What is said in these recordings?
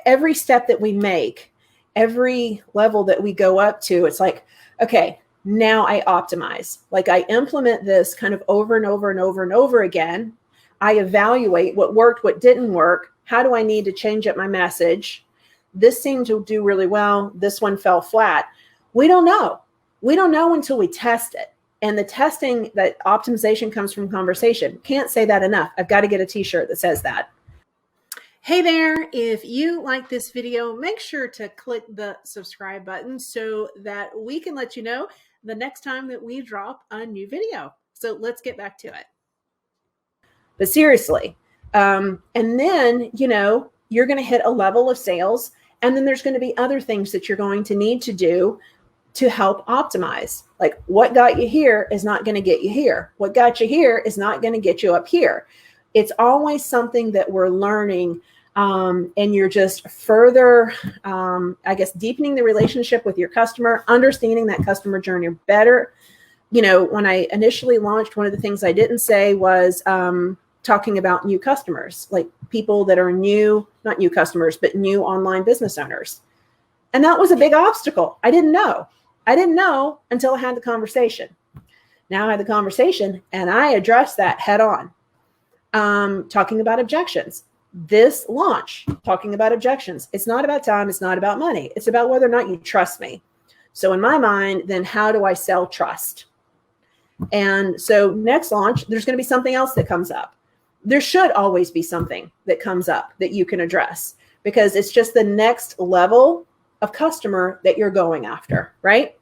every step that we make, every level that we go up to, it's like, okay, now I optimize. Like I implement this kind of over and over and over and over again. I evaluate what worked, what didn't work. How do I need to change up my message? This seemed to do really well. This one fell flat. We don't know. We don't know until we test it. And the testing, that optimization comes from conversation. Can't say that enough. I've got to get a t-shirt that says that. Hey there, if you like this video, make sure to click the subscribe button so that we can let you know the next time that we drop a new video. So let's get back to it. But seriously, and then, you're going to hit a level of sales, and then there's going to be other things that you're going to need to do to help optimize. Like what got you here is not going to get you here. What got you here is not going to get you up here. It's always something that we're learning, and you're just further, deepening the relationship with your customer, understanding that customer journey better. When I initially launched, one of the things I didn't say was talking about new customers, like people that are new, not new customers, but new online business owners. And that was a big obstacle. I didn't know until I had the conversation. Now I had the conversation and I addressed that head on. Talking about objections. This launch, talking about objections. It's not about time. It's not about money. It's about whether or not you trust me. So in my mind, then how do I sell trust? And so next launch, there's going to be something else that comes up. There should always be something that comes up that you can address, because it's just the next level of customer that you're going after, right?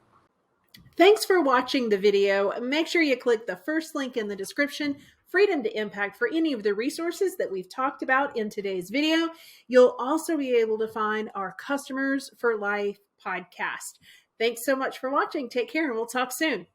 Thanks for watching the video. Make sure you click the first link in the description, Freedom to Impact, for any of the resources that we've talked about in today's video. You'll also be able to find our Customers for Life podcast. Thanks so much for watching. Take care, and we'll talk soon.